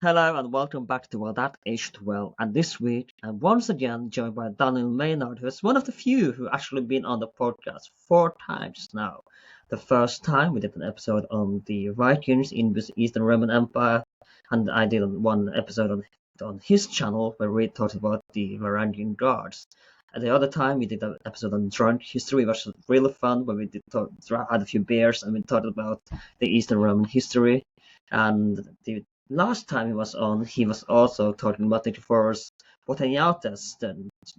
Hello and welcome back to Well That Aged Well. And this week, I'm once again joined by Daniel Maynard, who is one of the few who actually been on the podcast 4 times now. The first time we did an episode on the Vikings in the Eastern Roman Empire, and I did one episode on his channel where we talked about the Varangian Guards. And the other time we did an episode on drunk history, which was really fun, where we had a few beers and we talked about the Eastern Roman history. And the last time he was on, he was also talking about Nicephorus Botaniates,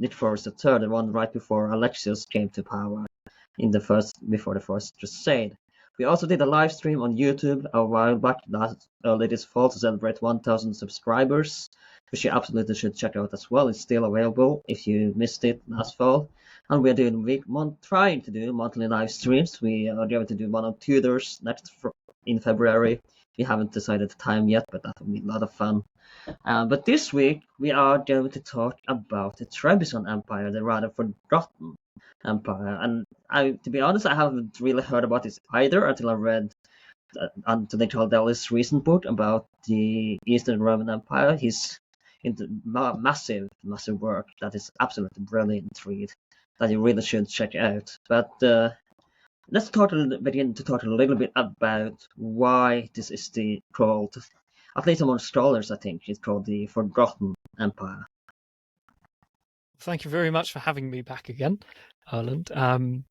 Nicephorus III, the one right before Alexius came to power before the first crusade. We also did a live stream on YouTube a while back early this fall to celebrate 1,000 subscribers, which you absolutely should check out as well. It's still available if you missed it last fall. And we're trying to do monthly live streams. We are going to do one on Tudors in February. We haven't decided the time yet, but that will be a lot of fun. But this week, we are going to talk about the Trebizond Empire, the rather forgotten empire. And to be honest, I haven't really heard about this either until I read Anthony Caldelli's recent book about the Eastern Roman Empire. He's into massive work that is absolutely brilliant read that you really should check out. But let's begin to talk a little bit about why this is called, at least among scholars, I think, it's called the Forgotten Empire. Thank you very much for having me back again, Erlend.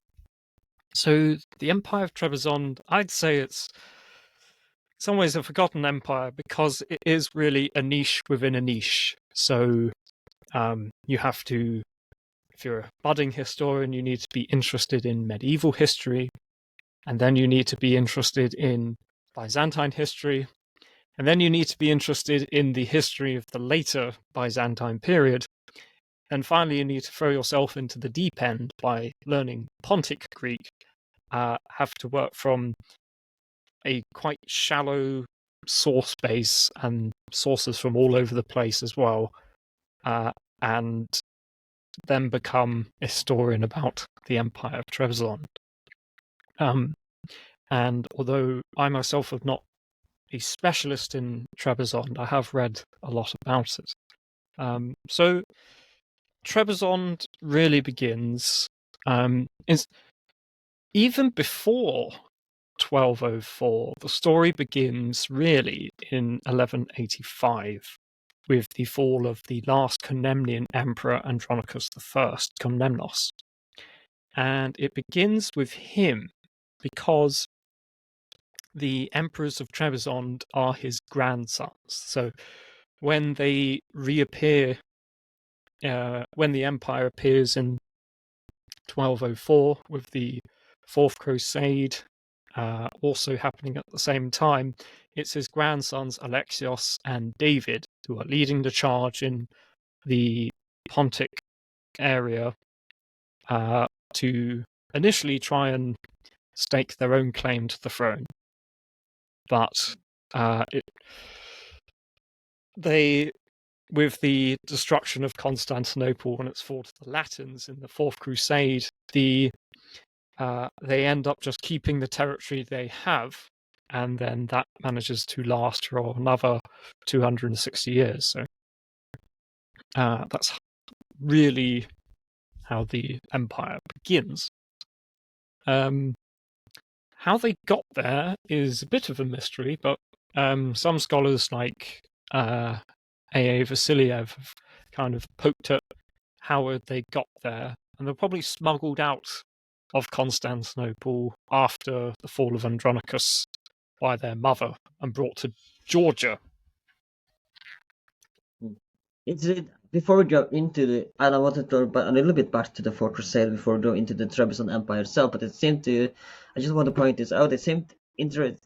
So the Empire of Trebizond, I'd say it's in some ways a forgotten empire because it is really a niche within a niche. So you have to, if you're a budding historian, you need to be interested in medieval history, and then you need to be interested in Byzantine history, and then you need to be interested in the history of the later Byzantine period. And finally, you need to throw yourself into the deep end by learning Pontic Greek, have to work from a quite shallow source base and sources from all over the place as well, and then become a historian about the Empire of Trebizond. And although I myself am not a specialist in Trebizond, I have read a lot about it. So Trebizond really begins is even before 1204. The story begins really in 1185 with the fall of the last Komnenian emperor Andronicus I, Komnenos. And it begins with him because the emperors of Trebizond are his grandsons. So when they reappear, when the empire appears in 1204 with the Fourth Crusade also happening at the same time, it's his grandsons Alexios and David who are leading the charge in the Pontic area to initially try and stake their own claim to the throne. But with the destruction of Constantinople and its fall to the Latins in the Fourth Crusade, they end up just keeping the territory they have, and then that manages to last for another 260 years. So that's really how the empire begins. How they got there is a bit of a mystery, but some scholars like A.A. Vasiliev have kind of poked at how they got there, and they're probably smuggled out of Constantinople after the fall of Andronicus by their mother and brought to Georgia. Before we go into and I want to go a little bit back to the Fourth Crusade before we go into the Trebizond Empire itself, but I just want to point this out, it seemed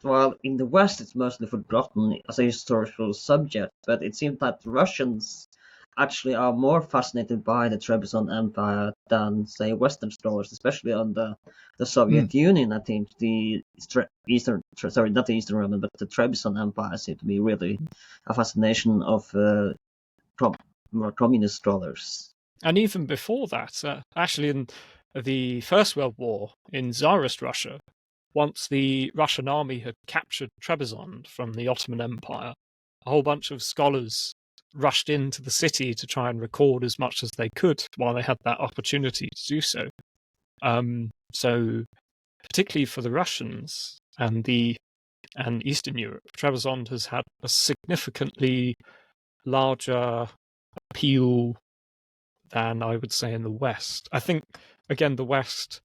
while in the West it's mostly forgotten as a historical subject, but it seems that Russians actually are more fascinated by the Trebizond Empire than, say, Western scholars, especially on the Soviet Union. I think not the Eastern Roman, but the Trebizond Empire seemed to be really a fascination of more communist scholars. And even before that, actually in the First World War in Tsarist Russia, once the Russian army had captured Trebizond from the Ottoman Empire, a whole bunch of scholars rushed into the city to try and record as much as they could while they had that opportunity to do so. So particularly for the Russians and Eastern Europe, Trebizond has had a significantly larger appeal than I would say in the West. I think, again, the West,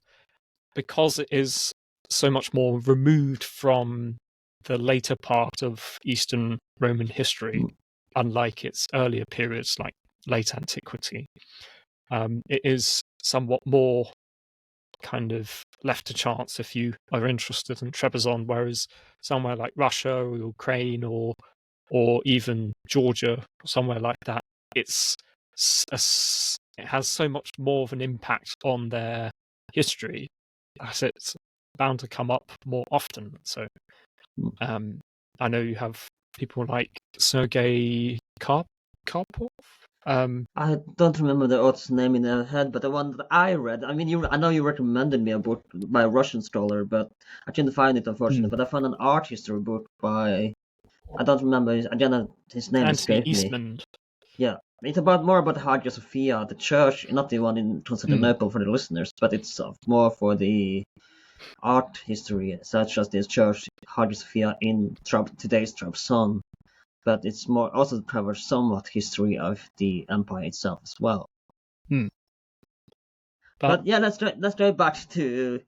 because it is so much more removed from the later part of Eastern Roman history, unlike its earlier periods like late antiquity, it is somewhat more kind of left to chance if you are interested in Trebizond, whereas somewhere like Russia or Ukraine or even Georgia or somewhere like that, it has so much more of an impact on their history that it's bound to come up more often. So I know you have people like Sergei Karpov. I don't remember the author's name in my head, but the one that I read, I mean, I know you recommended me a book by a Russian scholar, but I couldn't find it, unfortunately. But I found an art history book by, I don't remember, again, his name Anthony escaped me. Eastman. Yeah, it's more about Hagia Sophia, the church, not the one in Constantinople for the listeners, but it's more for the art history, such as this church, Hagia Sophia in today's Trebizond. But it's more also covers somewhat history of the empire itself as well. But yeah, let's go back to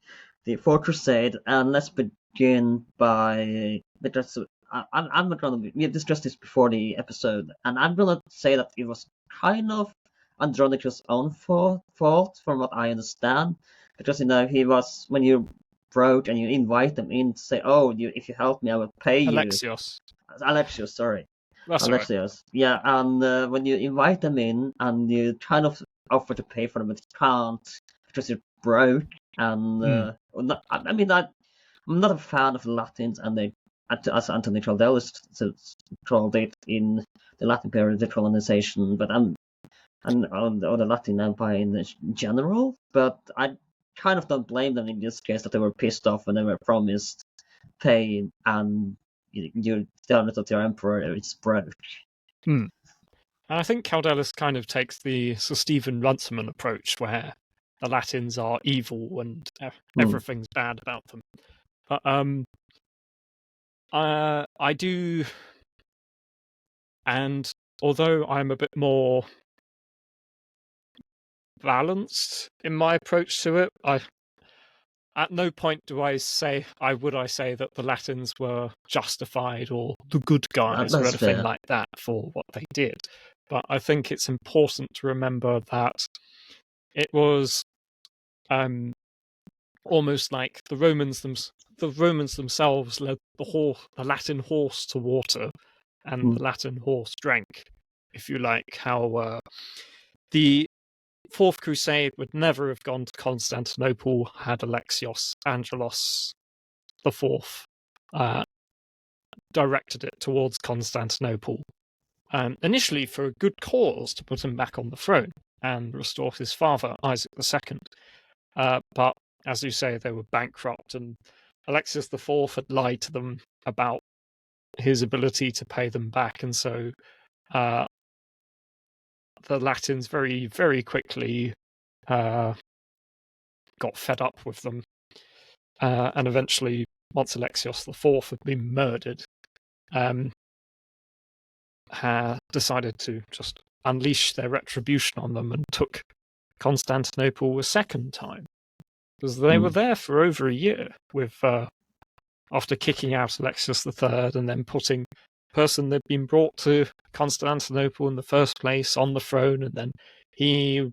the Fourth Crusade, and let's begin by because I'm not gonna. We discussed this before the episode, and I'm gonna say that it was kind of Andronicus' own fault, from what I understand, because he was, when you wrote and you invite them in to say, "Oh, if you help me, I will pay you." Alexios, sorry. That's Alexios. right. Yeah, and when you invite them in and you kind of offer to pay for them, but you can't because you're broke. And I'm not a fan of the Latins, and as Anthony Caldelis called it in the Latin period, the colonization, but or the Latin Empire in general. But I kind of don't blame them in this case that they were pissed off when they were promised pay and you're down to your emperor, it's broke. And I think Caldelis kind of takes the Sir Stephen Runciman approach, where the Latins are evil and everything's bad about them. But I do, and although I'm a bit more balanced in my approach to it, at no point would I say that the Latins were justified or the good guys or anything like that for what they did. But I think it's important to remember that it was almost like the Romans themselves led the Latin horse to water, and the Latin horse drank, if you like. How the Fourth Crusade would never have gone to Constantinople had Angelos IV directed it towards Constantinople, initially for a good cause, to put him back on the throne and restore his father, Isaac II. But, as you say, they were bankrupt, and Alexius IV had lied to them about his ability to pay them back, and so the Latins very, very quickly got fed up with them, and eventually, once Alexios IV had been murdered, decided to just unleash their retribution on them and took Constantinople a second time, because they were there for over a year with after kicking out Alexios III and then putting the person they'd been brought to Constantinople in the first place on the throne, and then he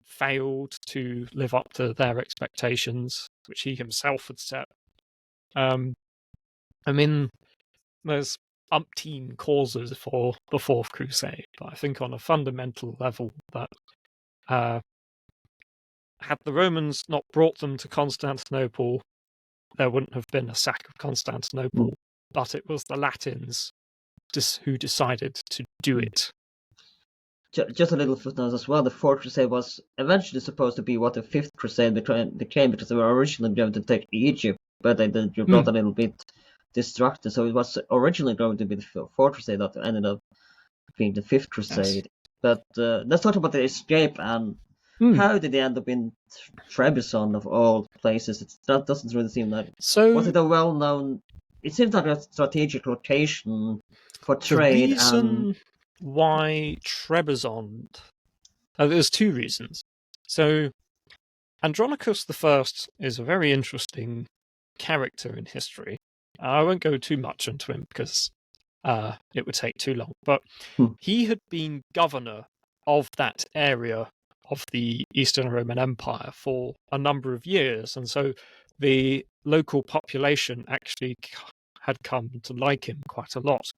failed to live up to their expectations, which he himself had set. I mean, there's umpteen causes for the Fourth Crusade, but I think on a fundamental level that had the Romans not brought them to Constantinople, there wouldn't have been a sack of Constantinople, but it was the Latins who decided to do it. Just a little footnote as well. The Fourth Crusade was eventually supposed to be what the Fifth Crusade became, because they were originally going to take Egypt, but they brought a little bit destructed. So it was originally going to be the fourth crusade that ended up being the fifth Yes. crusade. But let's talk about the escape and how did they end up in Trebizond of all places? That doesn't really seem like. Was So it a well-known? It seems like a strategic location for the trade and. reason why Trebizond, there's two reasons. So Andronicus I is a very interesting character in history. I won't go too much into him because it would take too long. But he had been governor of that area of the Eastern Roman Empire for a number of years, and so the local population actually had come to like him quite a lot.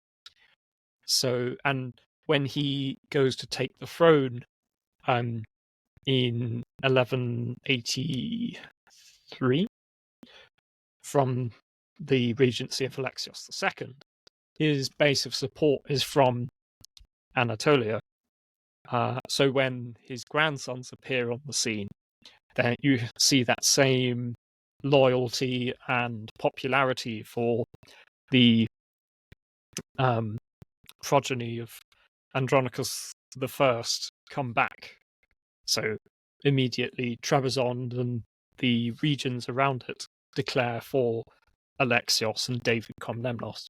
So, and when he goes to take the throne in 1183 from the regency of Alexios II, his base of support is from Anatolia. So when his grandsons appear on the scene, then you see that same loyalty and popularity for the progeny of Andronicus I come back. So immediately Trebizond and the regions around it declare for Alexios and David Komnenos.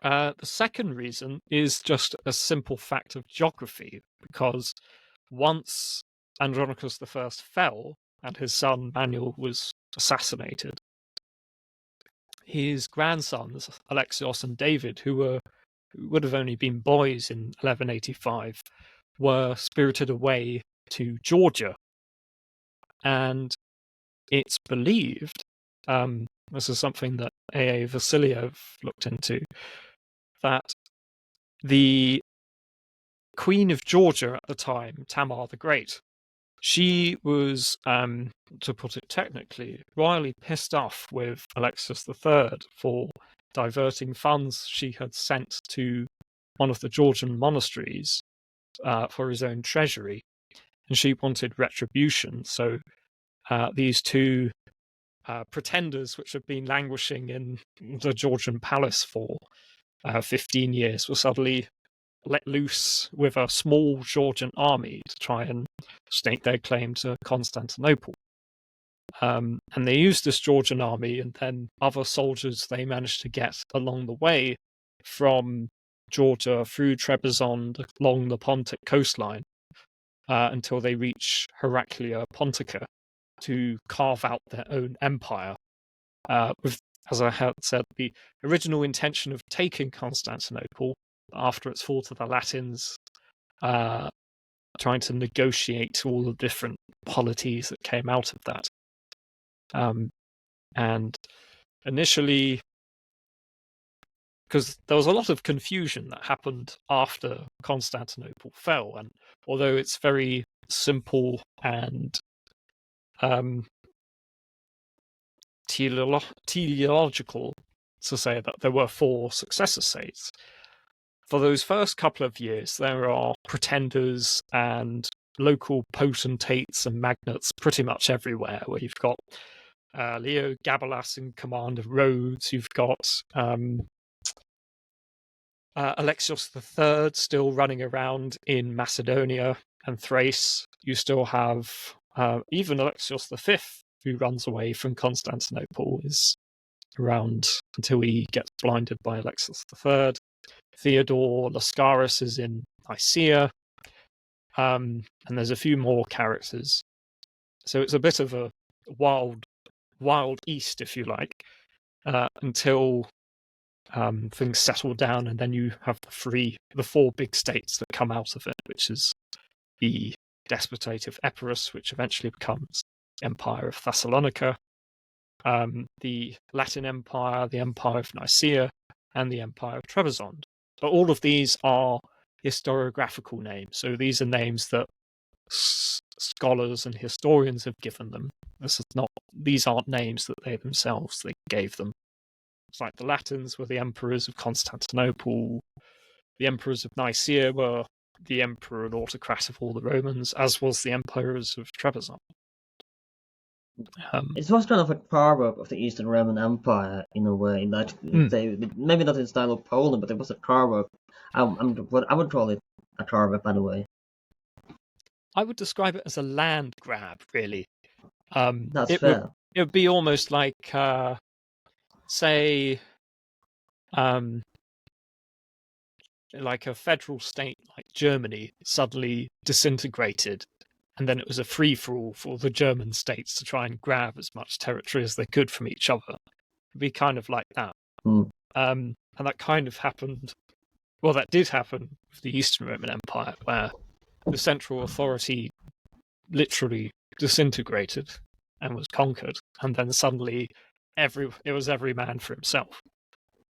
The second reason is just a simple fact of geography, because once Andronicus I fell and his son Manuel was assassinated, his grandsons Alexios and David, who would have only been boys in 1185, were spirited away to Georgia. And it's believed, this is something that A.A. Vasiliev looked into, that the Queen of Georgia at the time, Tamar the Great, she was, to put it technically, royally pissed off with Alexius III for diverting funds she had sent to one of the Georgian monasteries for his own treasury, and she wanted retribution. So these two pretenders, which had been languishing in the Georgian palace for 15 years, were suddenly let loose with a small Georgian army to try and stake their claim to Constantinople. And they used this Georgian army and then other soldiers they managed to get along the way from Georgia through Trebizond along the Pontic coastline until they reach Heraclea Pontica to carve out their own empire with, as I had said, the original intention of taking Constantinople after its fall to the Latins, trying to negotiate all the different polities that came out of that. And initially, because there was a lot of confusion that happened after Constantinople fell, and although it's very simple and teleological to say that there were 4 successor states, for those first couple of years, there are pretenders and local potentates and magnates pretty much everywhere, where you've got Leo Gabalas in command of Rhodes, you've got Alexios III still running around in Macedonia and Thrace. You still have even Alexios V, who runs away from Constantinople, is around until he gets blinded by Alexios III. Theodore Lascaris is in Nicaea, and there's a few more characters. So it's a bit of a wild east, if you like, until things settle down, and then you have the 4 big states that come out of it, which is the Despotate of Epirus, which eventually becomes Empire of Thessalonica, the Latin Empire, the Empire of Nicaea, and the Empire of Trebizond. But all of these are historiographical names, so these are names that scholars and historians have given them. These aren't names that they themselves gave them. It's like the Latins were the emperors of Constantinople, the emperors of Nicaea were the emperor and autocrat of all the Romans, as was the emperors of Trebizond. It was kind of a carve-up of the Eastern Roman Empire in a way that they maybe not in the style of Poland, but it was a carve-up. I would call it a carve-up, by the way. I would describe it as a land grab, really. That's It would fair. be almost like, say, like a federal state like Germany suddenly disintegrated, and then it was a free-for-all for the German states to try and grab as much territory as they could from each other. It'd be kind of like that. And that kind of happened. Well, that did happen with the Eastern Roman Empire, where the central authority literally disintegrated and was conquered, and then suddenly it was every man for himself.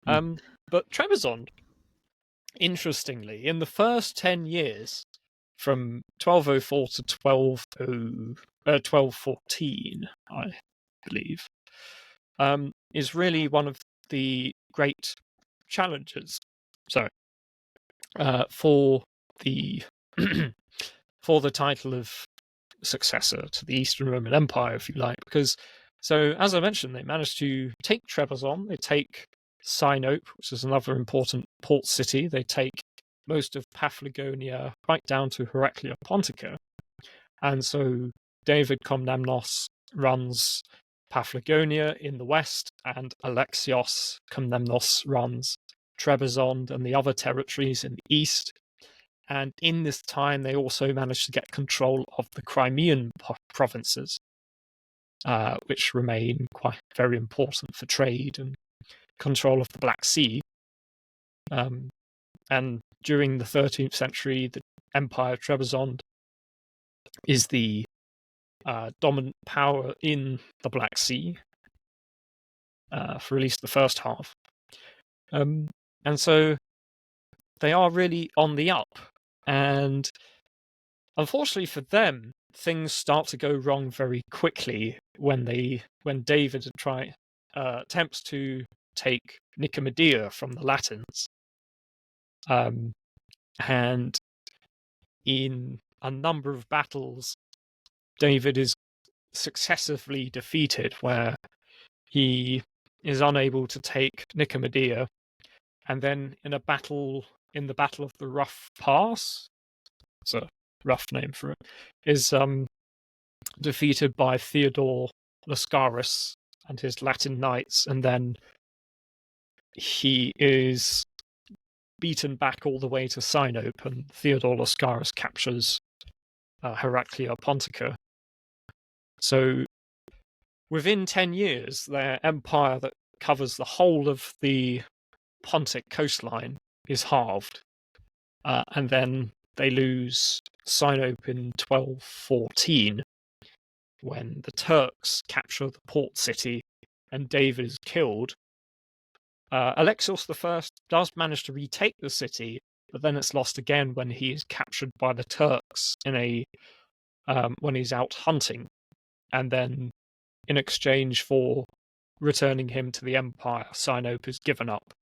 But Trebizond, interestingly, in the first 10 years, from 1204 to 1214, I believe, is really one of the great challenges. For the for the title of successor to the Eastern Roman Empire, if you like, because as I mentioned, they managed to take Trebizond, they take Sinope, which is another important port city, they take most of Paphlagonia right down to Heraclea Pontica, and so David Komnenos runs Paphlagonia in the west, and Alexios Komnenos runs Trebizond and the other territories in the east. And in this time, they also managed to get control of the Crimean provinces, which remain quite very important for trade and control of the Black Sea. And during the 13th century, the Empire of Trebizond is the dominant power in the Black Sea for at least the first half. And so they are really on the up. And unfortunately for them, things start to go wrong very quickly when David attempts to take Nicomedia from the Latins. And in a number of battles, David is successively defeated, where he is unable to take Nicomedia, and then in the Battle of the Rough Pass, it's a rough name for it, is defeated by Theodore Lascaris and his Latin knights, and then he is beaten back all the way to Sinope, and Theodore Lascaris captures Heraclea Pontica. So within 10 years, their empire that covers the whole of the Pontic coastline is halved, and then they lose Sinope in 1214, when the Turks capture the port city and David is killed. Alexios I does manage to retake the city, but then it's lost again when he is captured by the Turks when he's out hunting, and then in exchange for returning him to the empire, Sinope is given up.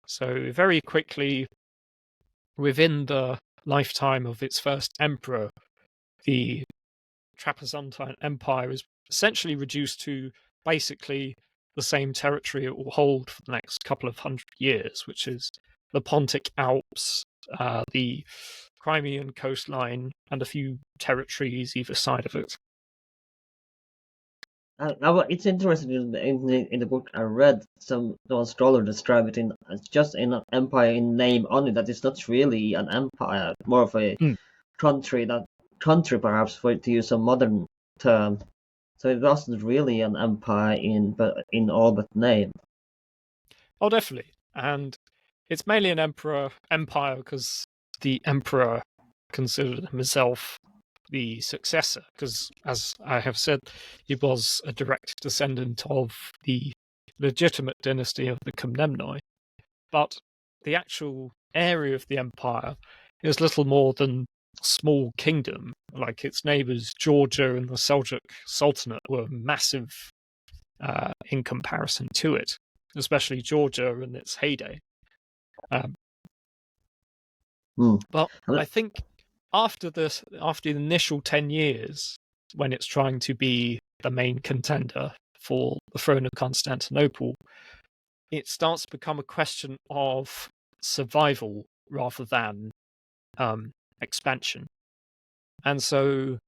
So very quickly, within the lifetime of its first emperor, the Trapezontine Empire is essentially reduced to basically the same territory it will hold for the next couple of hundred years, which is the Pontic Alps, the Crimean coastline, and a few territories either side of it. It's interesting in the book I read, some scholar describe it as just an empire in name only, that it's not really an empire, more of a country perhaps, to use a modern term. So it wasn't really an empire in all but name. Oh, definitely. And it's mainly an empire because the emperor considered himself the successor, because, as I have said, he was a direct descendant of the legitimate dynasty of the Komnenoi. But the actual area of the empire is little more than a small kingdom. Like its neighbours, Georgia and the Seljuk Sultanate, were massive in comparison to it, especially Georgia in its heyday. But I think after the initial 10 years, when it's trying to be the main contender for the throne of Constantinople, it starts to become a question of survival rather than expansion. And so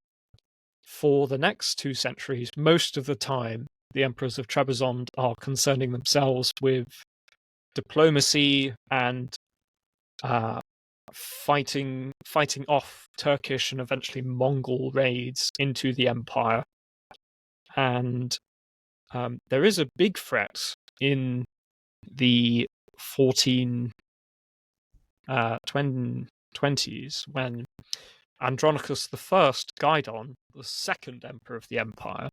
for the next 2 centuries, most of the time, the emperors of Trebizond are concerning themselves with diplomacy and fighting off Turkish and eventually Mongol raids into the empire. And there is a big threat in the 1420s when Andronicus I, Gaidon, the second emperor of the empire,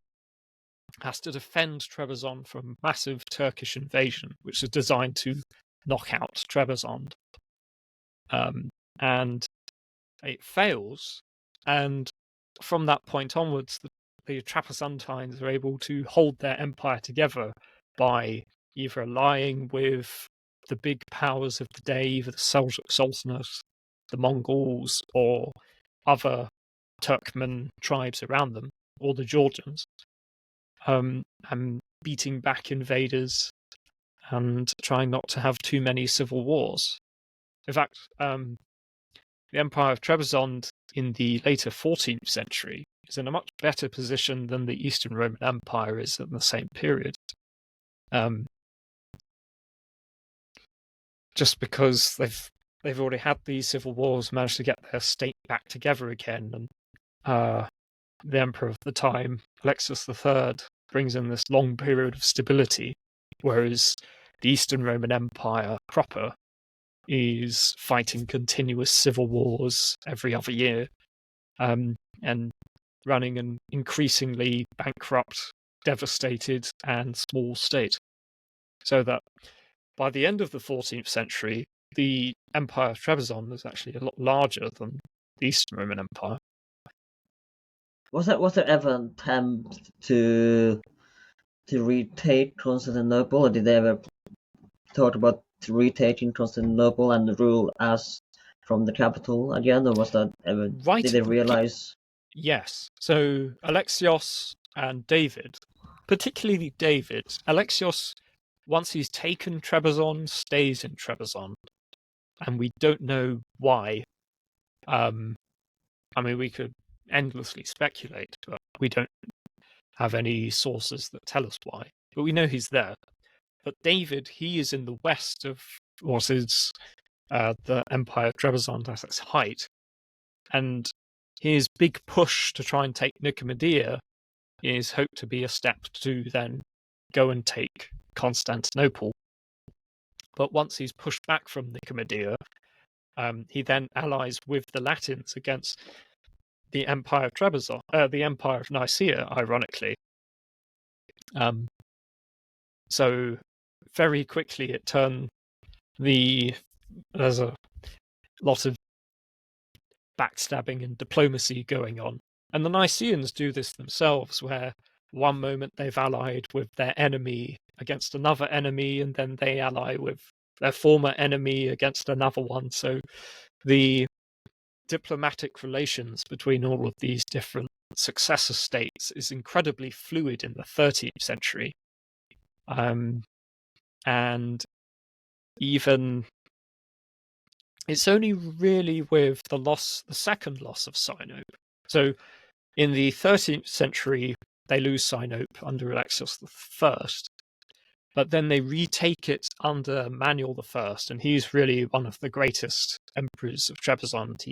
has to defend Trebizond from massive Turkish invasion, which is designed to knock out Trebizond. And it fails, and from that point onwards, the Trapezontines are able to hold their empire together by either allying with the big powers of the day, either the Sultanates, the Mongols, or other Turkmen tribes around them, or the Georgians, and beating back invaders and trying not to have too many civil wars. In fact, the Empire of Trebizond in the later 14th century is in a much better position than the Eastern Roman Empire is in the same period. Just because they've already had these civil wars, managed to get their state back together again, and the emperor of the time, Alexius III, brings in this long period of stability, whereas the Eastern Roman Empire proper is fighting continuous civil wars every other year, and running an increasingly bankrupt, devastated, and small state. So that by the end of the 14th century, the Empire of Trebizond is actually a lot larger than the Eastern Roman Empire. Was there ever an attempt to retake Constantinople, or did they ever thought about retaking Constantinople and rule as from the capital again, or was that ever? Right. Did they realize? Yes. So Alexios and David, particularly David, Alexios, once he's taken Trebizond, stays in Trebizond, and we don't know why. I mean, we could endlessly speculate, but we don't have any sources that tell us why. But we know he's there. But David, he is in the west of what is the Empire of Trebizond at its height. And his big push to try and take Nicomedia is hoped to be a step to then go and take Constantinople. But once he's pushed back from Nicomedia, he then allies with the Latins against the Empire of Trebizond, the Empire of Nicaea, ironically. So very quickly it turned there's a lot of backstabbing and diplomacy going on. And the Nicaeans do this themselves, where one moment they've allied with their enemy against another enemy, and then they ally with their former enemy against another one. So the diplomatic relations between all of these different successor states is incredibly fluid in the 13th century. And even it's only really with the second loss of Sinope. So in the 13th century, they lose Sinope under Alexios I, but then they retake it under Manuel I, and he's really one of the greatest emperors of Trebizond.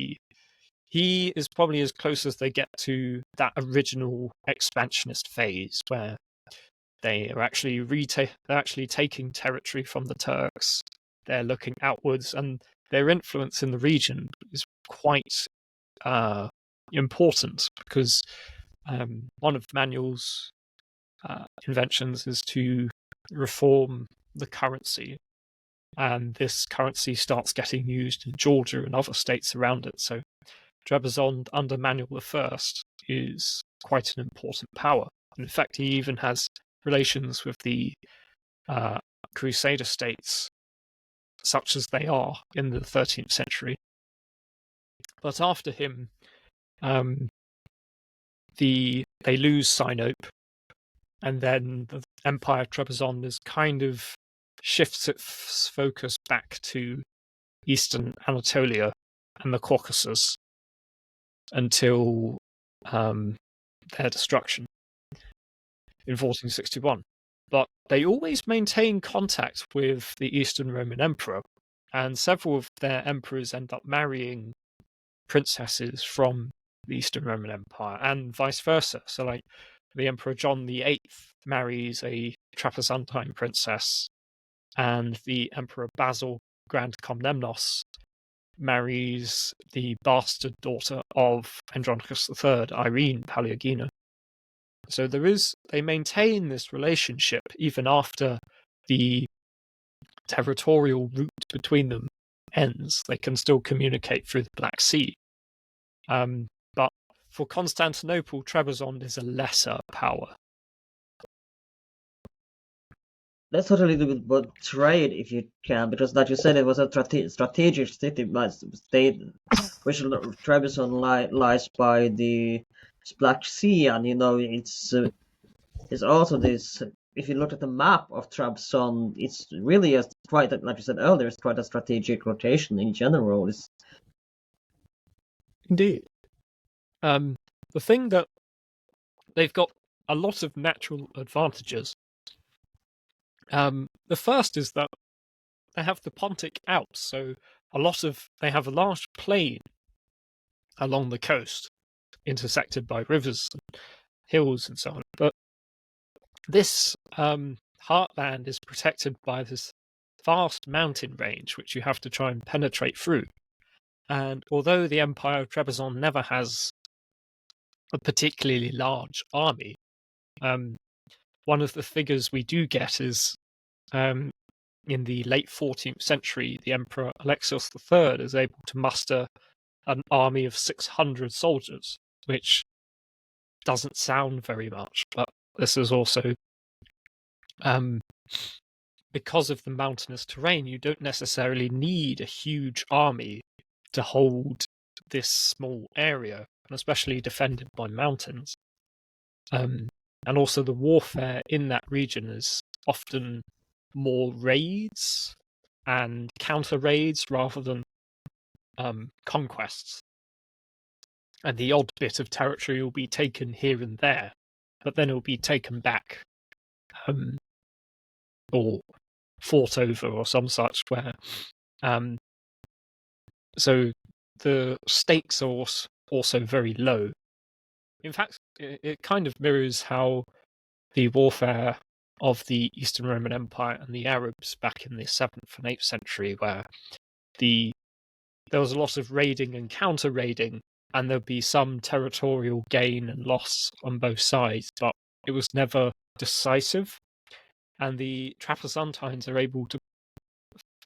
He is probably as close as they get to that original expansionist phase, where they are actually taking territory from the Turks. They're looking outwards, and their influence in the region is quite important, because one of Manuel's inventions is to reform the currency, and this currency starts getting used in Georgia and other states around it. So Trebizond under Manuel I is quite an important power. And in fact, he even has relations with the Crusader states, such as they are in the 13th century. But after him, they lose Sinope, and then the Empire of Trebizond is kind of shifts its focus back to eastern Anatolia and the Caucasus until their destruction in 1461. But they always maintain contact with the Eastern Roman Emperor, and several of their emperors end up marrying princesses from the Eastern Roman Empire, and vice versa. So, like, the Emperor John VIII marries a Trapezontine princess, and the Emperor Basil Grand Komnenos marries the bastard daughter of Andronicus III, Irene Paleogina. So they maintain this relationship even after the territorial route between them ends. They can still communicate through the Black Sea. But for Constantinople, Trebizond is a lesser power. Let's talk a little bit about trade, if you can, because like you said, it was a strategic city state, which Trebizond lies by the Black Sea, and it's also this. If you look at the map of Trebizond, it's really quite, like you said earlier, it's quite a strategic location in general. Indeed. The thing that they've got a lot of natural advantages. The first is that they have the Pontic Alps, so they have a large plain along the coast, intersected by rivers and hills and so on. But this heartland is protected by this vast mountain range, which you have to try and penetrate through. And although the Empire of Trebizond never has a particularly large army, one of the figures we do get is in the late 14th century, the Emperor Alexios III is able to muster an army of 600 soldiers, which doesn't sound very much, but this is also because of the mountainous terrain, you don't necessarily need a huge army to hold this small area, and especially defended by mountains. And also the warfare in that region is often more raids and counter raids rather than conquests. And the odd bit of territory will be taken here and there, but then it will be taken back or fought over or some such, where so the stakes are also very low. In fact, it kind of mirrors how the warfare of the Eastern Roman Empire and the Arabs back in the 7th and 8th century, where there was a lot of raiding and counter-raiding, and there'd be some territorial gain and loss on both sides, but it was never decisive. And the Trapezontines are able to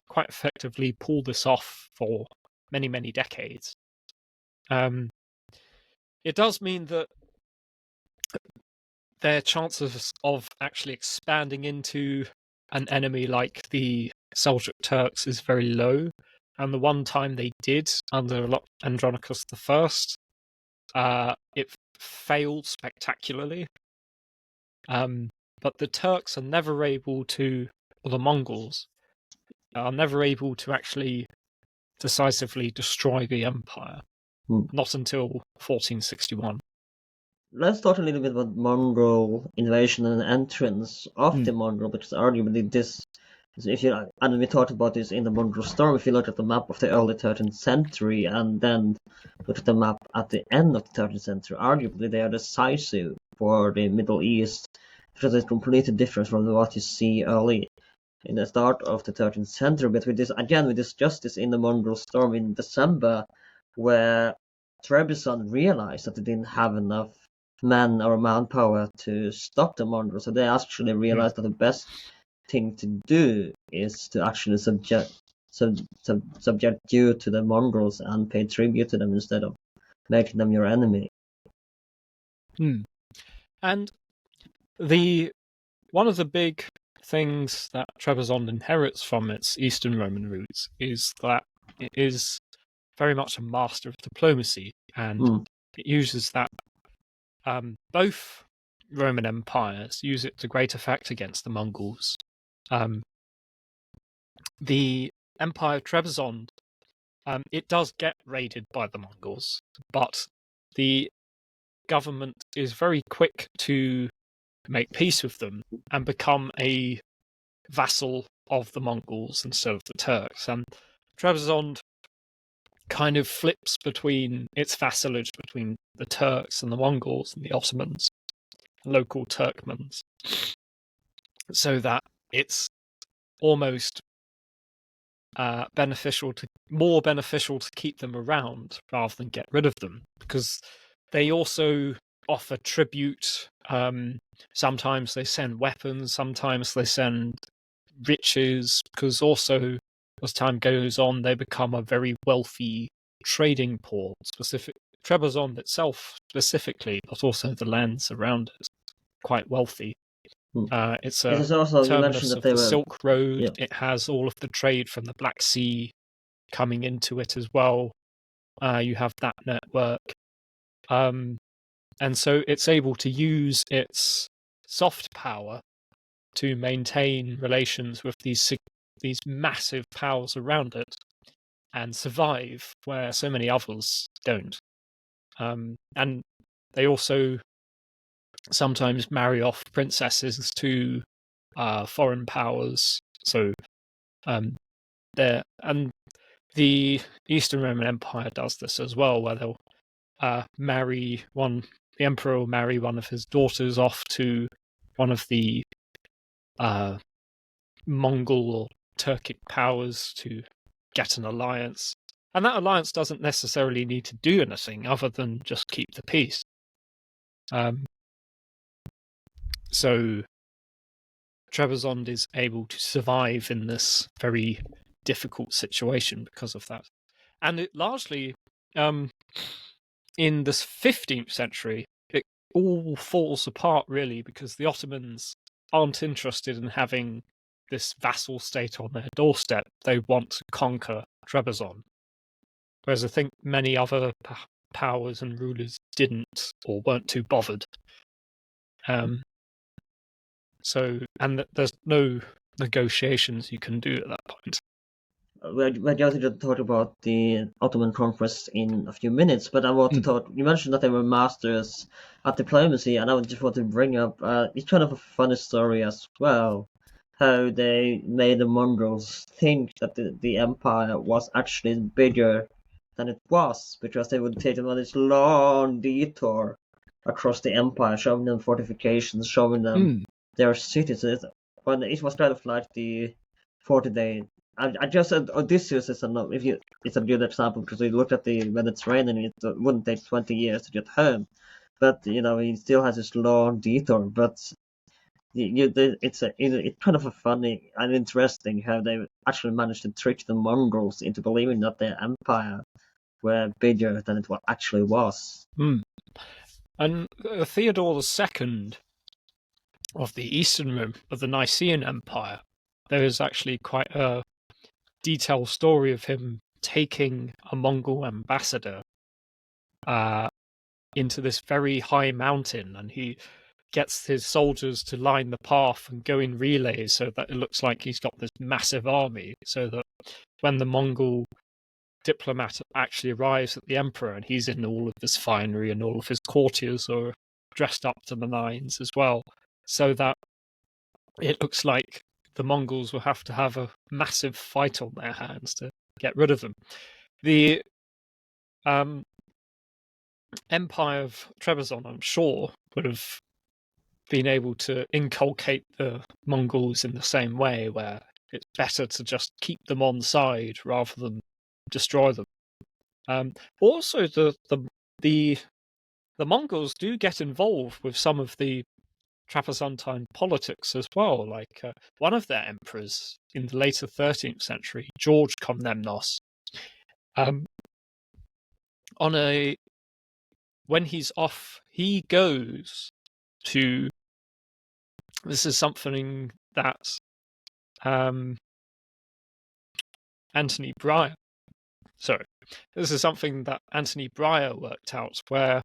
quite effectively pull this off for many, many decades. It does mean that their chances of actually expanding into an enemy like the Seljuk Turks is very low. And the one time they did, under Andronicus I, it failed spectacularly. But the Turks are never able to, or the Mongols, are never able to actually decisively destroy the empire. Not until 1461. Let's talk a little bit about Mongol invasion and entrance of the Mongol, because arguably this, and we talked about this in the Mongol Storm, if you look at the map of the early 13th century and then look at the map at the end of the 13th century, arguably they are decisive for the Middle East, because it's completely different from what you see early in the start of the 13th century. But with this justice in the Mongol Storm in December, where Trebizond realized that they didn't have enough men or manpower to stop the Mongols, so they actually realized that the best thing to do is to actually subject you to the Mongols and pay tribute to them instead of making them your enemy. And one of the big things that Trebizond inherits from its Eastern Roman roots is that it is very much a master of diplomacy, and it uses that both Roman empires use it to great effect against the Mongols. The Empire of Trebizond, it does get raided by the Mongols, but the government is very quick to make peace with them and become a vassal of the Mongols instead of the Turks. And Trebizond kind of flips between its vassalage between the Turks and the Mongols and the Ottomans, local Turkmens, so that it's almost more beneficial to keep them around rather than get rid of them, because they also offer tribute. Sometimes they send weapons, sometimes they send riches, because also as time goes on they become a very wealthy trading port. Trebizond itself specifically, but also the lands around it, quite wealthy. It's It a is also, you mentioned terminus that of they the were, Silk Road. yeah. It has all of the trade from the Black Sea coming into it as well. You have that network. And so it's able to use its soft power to maintain relations with these massive powers around it and survive where so many others don't. And they also sometimes marry off princesses to foreign powers. So the Eastern Roman Empire does this as well, where they'll the emperor will marry one of his daughters off to one of the Mongol or Turkic powers to get an alliance. And that alliance doesn't necessarily need to do anything other than just keep the peace. So Trebizond is able to survive in this very difficult situation because of that. And it largely, in the 15th century, it all falls apart really because the Ottomans aren't interested in having this vassal state on their doorstep. They want to conquer Trebizond. Whereas I think many other powers and rulers didn't or weren't too bothered. And there's no negotiations you can do at that point. We're going to talk about the Ottoman conquest in a few minutes, but I want to talk. You mentioned that they were masters at diplomacy, and I just want to bring up it's kind of a funny story as well. How they made the Mongols think that the empire was actually bigger than it was, because they would take them on this long detour across the empire, showing them fortifications, showing them their cities. But it was kind of like the 40-day. I just said Odysseus is it's a good example because we looked at the Mediterranean and it wouldn't take 20 years to get home, but he still has this long detour. But it's kind of a funny and interesting how they actually managed to trick the Mongols into believing that their empire were bigger than it actually was. And Theodore II of the Eastern Rim of the Nicene Empire, there is actually quite a detailed story of him taking a Mongol ambassador into this very high mountain, and he gets his soldiers to line the path and go in relays so that it looks like he's got this massive army, so that when the Mongol diplomat actually arrives at the emperor and he's in all of his finery and all of his courtiers are dressed up to the nines as well, so that it looks like the Mongols will have to have a massive fight on their hands to get rid of them. The Empire of Trebizond, I'm sure, would have been able to inculcate the Mongols in the same way, where it's better to just keep them on side rather than destroy them. Also, the Mongols do get involved with some of the Trapezontine politics as well. Like one of their emperors in the later 13th century, George Komnenos, when he's off, he goes to. This is something that Anthony Breyer worked out, where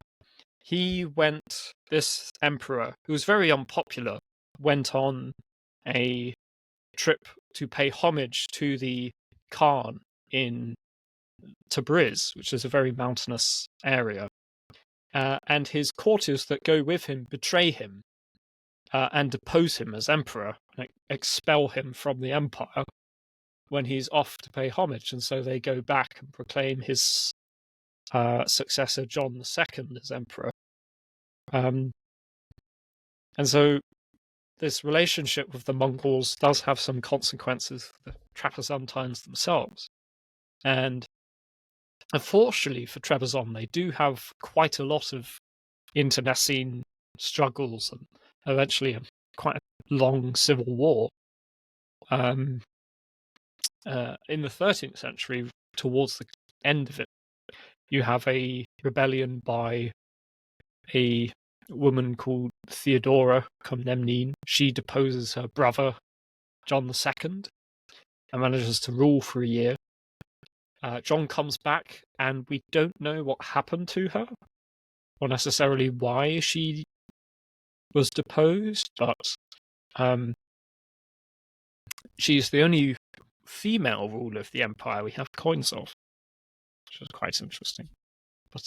this emperor, who was very unpopular, went on a trip to pay homage to the Khan in Tabriz, which is a very mountainous area. And his courtiers that go with him betray him and depose him as emperor, and expel him from the empire when he's off to pay homage. And so they go back and proclaim his successor, John II, as emperor. And so this relationship with the Mongols does have some consequences for the Trapezontines themselves. And unfortunately for Trebizond, they do have quite a lot of internecine struggles and eventually quite a long civil war. In the 13th century, towards the end of it, you have a rebellion by a woman called Theodora Komnenin. She deposes her brother, John II, and manages to rule for a year. John comes back, and we don't know what happened to her, or necessarily why she was deposed, but she's the only female ruler of the empire we have coins of, which is quite interesting. But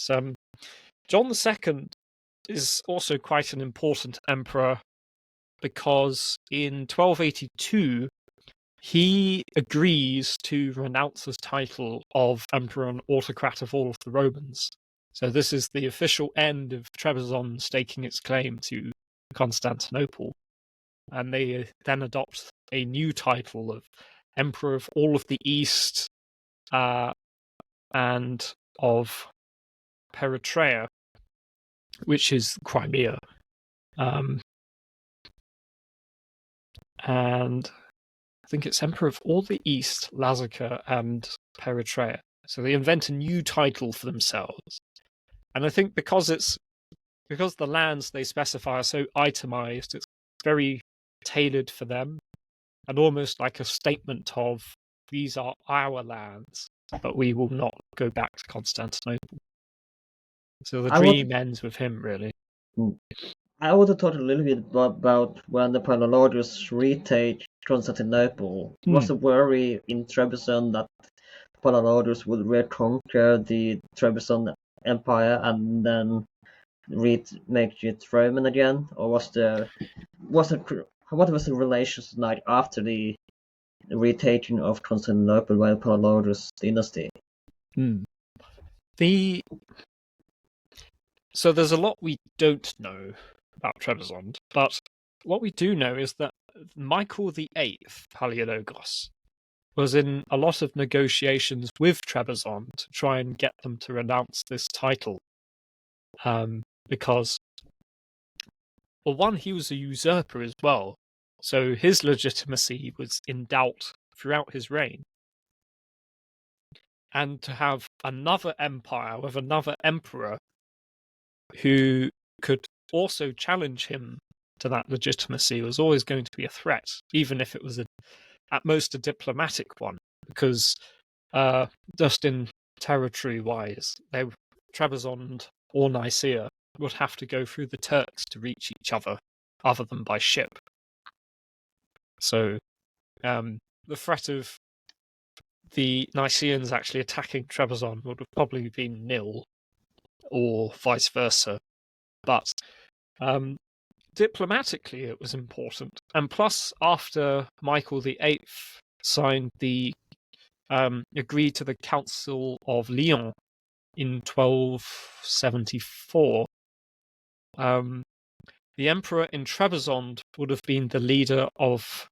John II is also quite an important emperor because in 1282 he agrees to renounce his title of emperor and autocrat of all of the Romans. So this is the official end of Trebizond staking its claim to Constantinople. And they then adopt a new title of Emperor of all of the East and of Eritrea, which is Crimea. And I think it's Emperor of all the East, Lazica, and Eritrea. So they invent a new title for themselves. And I think because the lands they specify are so itemized, it's very tailored for them, and almost like a statement of, these are our lands, but we will not go back to Constantinople. So the dream ends with him, really. I would have thought a little bit about when the Palaeologus retake Constantinople. Was a worry in Trebizond that Palaeologus would reconquer the Trebizond Empire and then make it Roman again, or what was the relations like after the retaking of Constantinople by the Palaeologus dynasty? So there's a lot we don't know about Trebizond, but what we do know is that Michael VIII Palaeologos was in a lot of negotiations with Trebizond to try and get them to renounce this title. Because, well, one, he was a usurper as well, so his legitimacy was in doubt throughout his reign. And to have another empire with another emperor who could also challenge him to that legitimacy was always going to be a threat, even if it was at most a diplomatic one, because just in territory-wise, Trebizond or Nicaea would have to go through the Turks to reach each other than by ship. So the threat of the Nicaeans actually attacking Trebizond would have probably been nil, or vice versa. But diplomatically it was important. And plus, after Michael VIII signed agreed to the Council of Lyon in 1274, the emperor in Trebizond would have been the leader of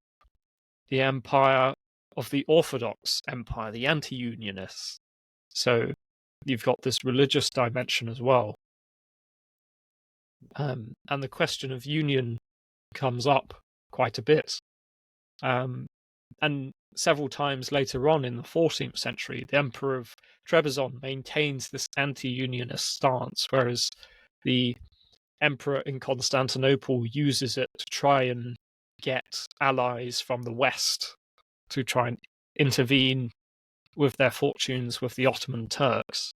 the empire of the Orthodox Empire, the anti-Unionists. So you've got this religious dimension as well. And the question of union comes up quite a bit. And several times later on in the 14th century, the Emperor of Trebizond maintains this anti-unionist stance, whereas the Emperor in Constantinople uses it to try and get allies from the West to try and intervene with their fortunes with the Ottoman Turks.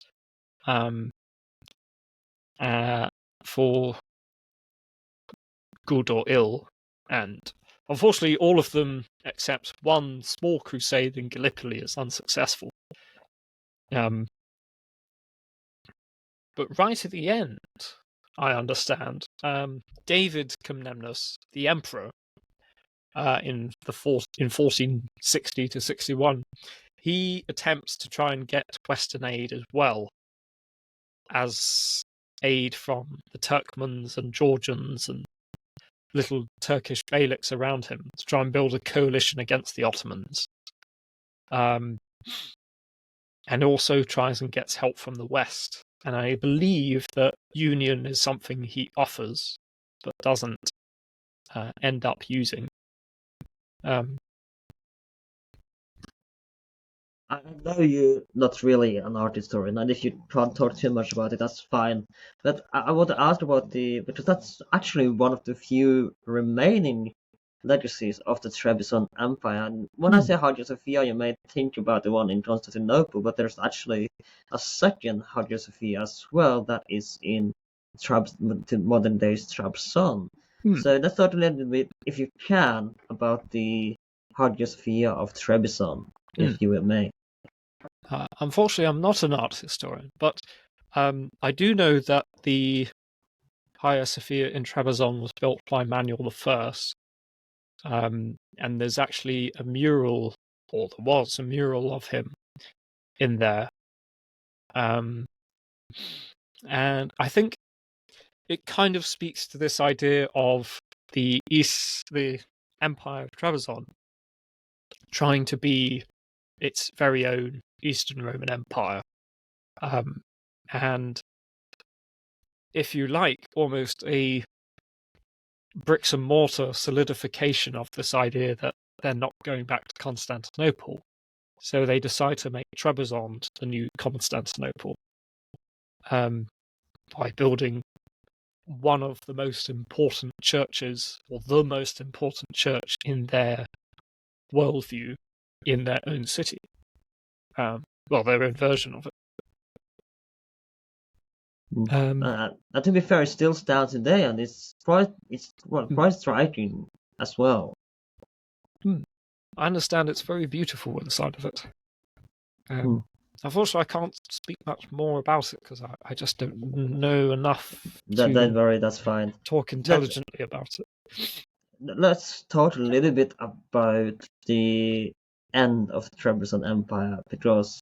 for good or ill, and unfortunately all of them except one small crusade in Gallipoli is unsuccessful. But right at the end, I understand, David Comnenus, the emperor, in 1460 to 61, he attempts to try and get Western aid as well, as aid from the Turkmens and Georgians and little Turkish beyliks around him to try and build a coalition against the Ottomans. And also tries and gets help from the West. And I believe that union is something he offers, but doesn't end up using. I know you're not really an art historian, and if you can't talk too much about it, that's fine. But I want to ask about because that's actually one of the few remaining legacies of the Trebizond Empire. And when I say Hagia Sophia, you may think about the one in Constantinople, but there's actually a second Hagia Sophia as well that is in modern day Trebizond. So let's talk a little bit, if you can, about the Hagia Sophia of Trebizond, if you may. Unfortunately, I'm not an art historian, but I do know that the Hagia Sophia in Trebizond was built by Manuel I, and there's actually a mural, or there was a mural of him in there. And I think it kind of speaks to this idea of the Empire of Trebizond trying to be its very own Eastern Roman Empire. And if you like, almost a bricks and mortar solidification of this idea that they're not going back to Constantinople. So they decide to make Trebizond the new Constantinople by building one of the most important churches, or the most important church in their worldview, in their own city. Their own version of it. And to be fair, it still stands today, and it's quite striking as well. I understand it's very beautiful inside of it. Unfortunately, I can't speak much more about it because I just don't know enough Don't worry, that's fine. Talk intelligently about it. Let's talk a little bit about the end of the Trebizond Empire, because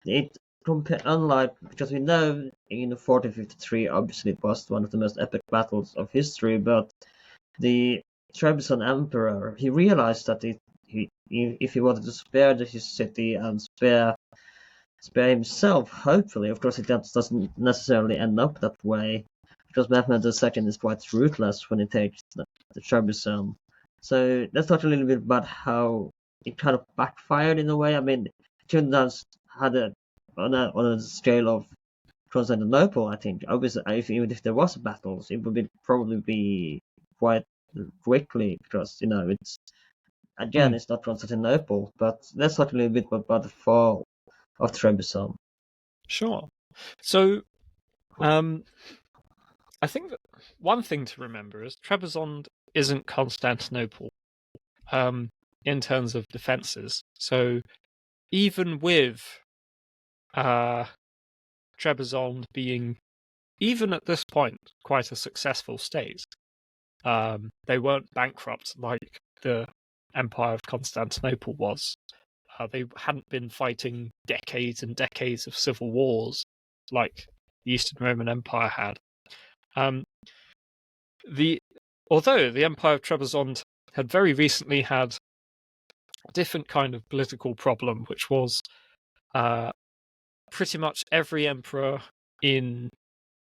because we know in 1453, obviously it was one of the most epic battles of history, but the Trebizond Emperor, he realized that if he wanted to spare his city and spare himself, hopefully, of course it doesn't necessarily end up that way, because Mehmed II is quite ruthless when he takes the Trebizond. So let's talk a little bit about how it kind of backfired in a way. I mean, Trinidad had on a scale of Constantinople, I think. Obviously, even if there was battles, it would probably be quite quickly, because it's again it's not Constantinople. But let's talk a little bit about the fall of Trebizond. Sure. So, I think that one thing to remember is Trebizond isn't Constantinople in terms of defenses. So, even with Trebizond being, even at this point, quite a successful state, they weren't bankrupt like the Empire of Constantinople was. They hadn't been fighting decades and decades of civil wars like the Eastern Roman Empire had. Although the Empire of Trebizond had very recently had a different kind of political problem, which was pretty much every emperor in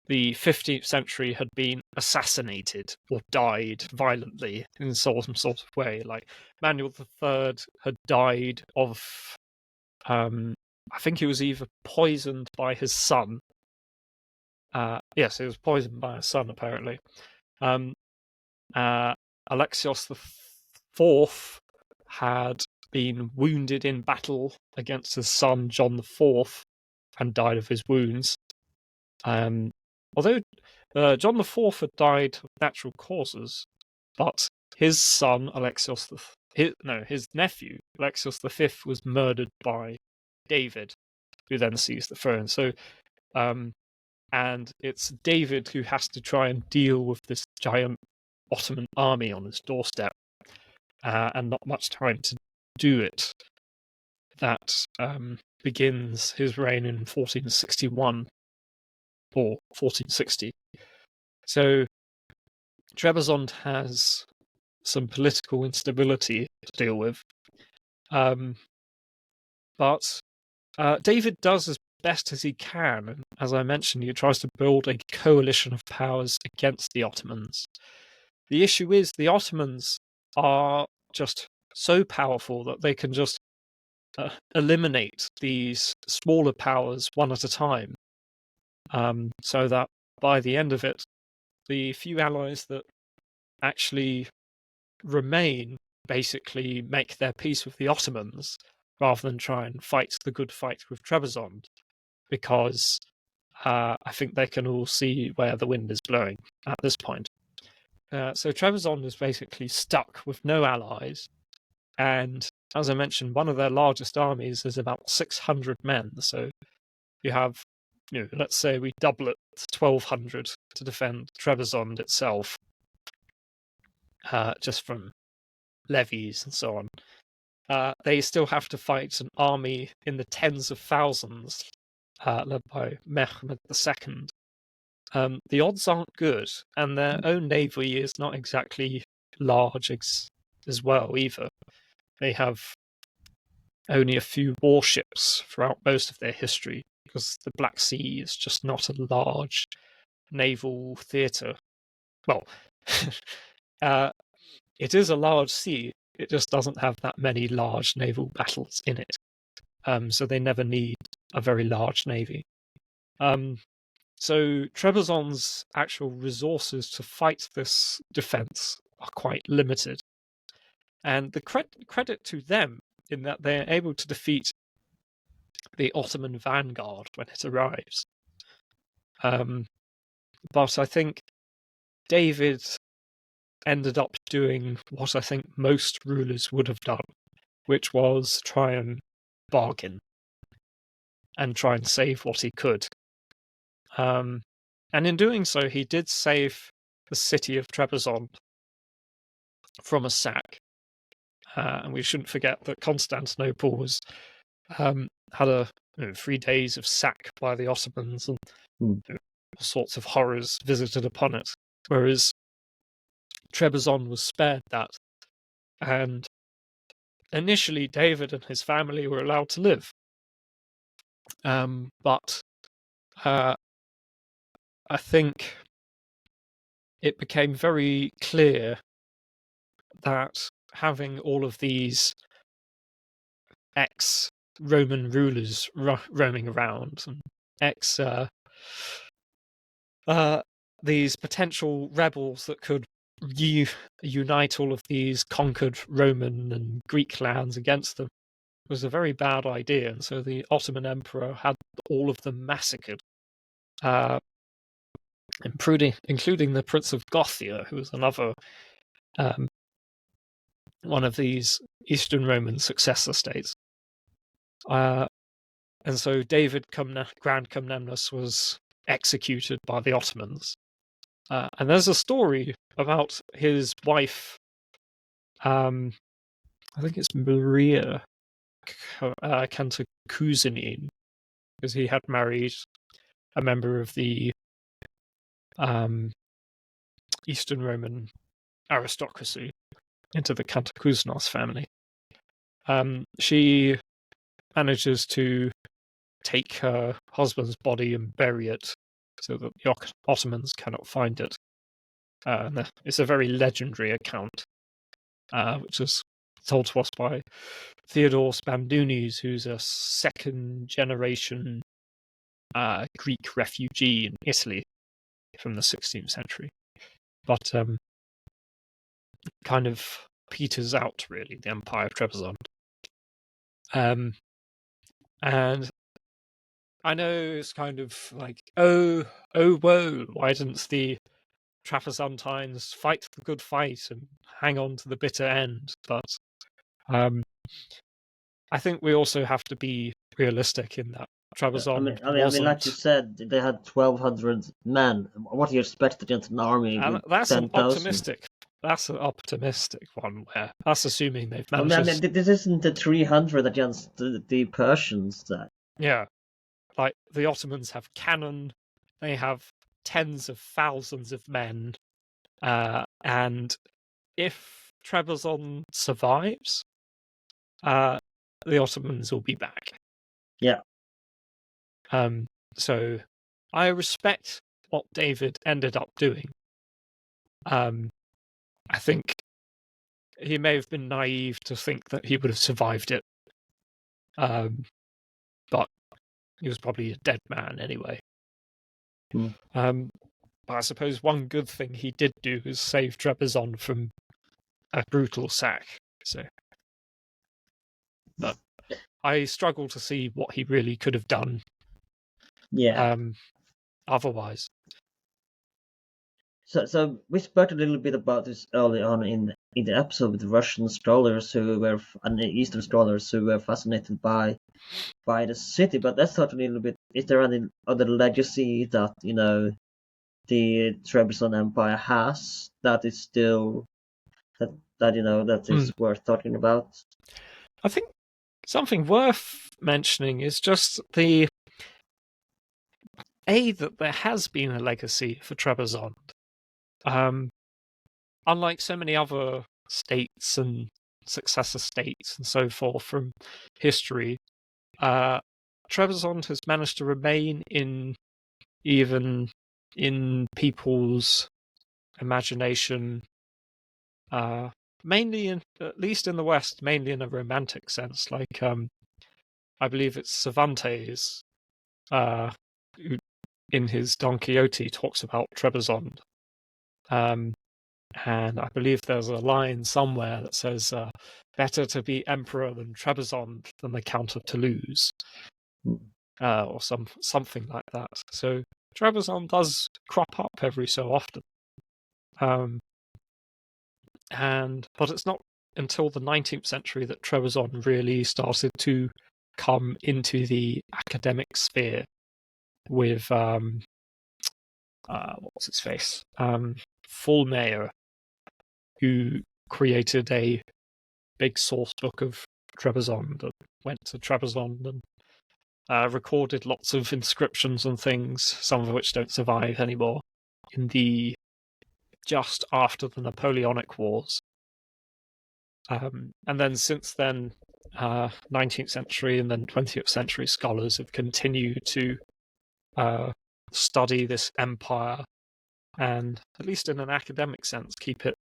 the 15th century had been assassinated or died violently in some sort of way. Like Manuel III had died of, I think he was either poisoned by his son. Yes, he was poisoned by his son, apparently. Alexios IV had been wounded in battle against his son, John IV, and died of his wounds. Although John IV had died of natural causes, but his son his nephew Alexios V was murdered by David, who then seized the throne. So, and it's David who has to try and deal with this giant Ottoman army on his doorstep, and not much time to do it. That begins his reign in 1461 or 1460. So Trebizond has some political instability to deal with, but David does as best as he can, and as I mentioned, he tries to build a coalition of powers against the Ottomans. The issue is the Ottomans are just so powerful that they can just eliminate these smaller powers one at a time, so that by the end of it, the few allies that actually remain basically make their peace with the Ottomans rather than try and fight the good fight with Trebizond, because I think they can all see where the wind is blowing at this point. So Trebizond is basically stuck with no allies, and as I mentioned, one of their largest armies is about 600 men. So you have, let's say we double it to 1,200 to defend Trebizond itself, just from levies and so on. They still have to fight an army in the tens of thousands, led by Mehmed II. The odds aren't good, and their own navy is not exactly large as well either. They have only a few warships throughout most of their history, because the Black Sea is just not a large naval theatre. Well, it is a large sea, it just doesn't have that many large naval battles in it. So they never need a very large navy. So Trebizond's actual resources to fight this defense are quite limited. And the credit to them in that they are able to defeat the Ottoman vanguard when it arrives. But I think David ended up doing what I think most rulers would have done, which was try and bargain and try and save what he could. And in doing so, he did save the city of Trebizond from a sack. And we shouldn't forget that Constantinople was had 3 days of sack by the Ottomans, and all sorts of horrors visited upon it, whereas Trebizond was spared that. And initially, David and his family were allowed to live, but I think it became very clear that having all of these ex-Roman rulers roaming around, and these potential rebels that could unite all of these conquered Roman and Greek lands against them was a very bad idea. And so the Ottoman Emperor had all of them massacred, including the Prince of Gothia, who was another one of these Eastern Roman successor states. And so David Grand Comnenus was executed by the Ottomans. And there's a story about his wife, I think it's Maria Cantacuzene, because he had married a member of the Eastern Roman aristocracy into the Cantacuzenos family. She manages to take her husband's body and bury it so that the Ottomans cannot find it. It's a very legendary account, which was told to us by Theodore Spandounis, who's a second-generation Greek refugee in Italy from the 16th century. But kind of peters out, really, the Empire of Trebizond. And I know it's kind of like, oh woe, why didn't the Trapezontines fight the good fight and hang on to the bitter end? But I think we also have to be realistic in that Trebizond like you wasn't. said, they had 1,200 men. What do you expect against an army And with 10,000? That's an optimistic one. Where that's assuming they've managed. This isn't the 300 against the Persians. Yeah, like the Ottomans have cannon, they have tens of thousands of men, and if Trebizond survives, the Ottomans will be back. Yeah. So I respect what David ended up doing. I think he may have been naive to think that he would have survived it. But he was probably a dead man anyway. But I suppose one good thing he did do is save Trebizond from a brutal sack. So, but I struggle to see what he really could have done. Yeah. Otherwise. So we spoke a little bit about this early on in the episode with the Russian scholars and the Eastern scholars who were fascinated by the city. But let's talk a little bit. Is there any other legacy that the Trebizond Empire has that is still that is worth talking about? I think something worth mentioning is just that there has been a legacy for Trebizond. Unlike so many other states and successor states and so forth from history, Trebizond has managed to remain even in people's imagination, mainly at least in the West, mainly in a romantic sense. Like I believe it's Cervantes, who in his Don Quixote talks about Trebizond. And I believe there's a line somewhere that says, better to be emperor than Trebizond than the Count of Toulouse, or something like that. So Trebizond does crop up every so often. But it's not until the 19th century that Trebizond really started to come into the academic sphere with what's his face? Fulmayer, who created a big source book of Trebizond and went to Trebizond and recorded lots of inscriptions and things, some of which don't survive anymore, just after the Napoleonic Wars. And then since then, 19th century and then 20th century scholars have continued to study this empire and, at least in an academic sense, keep it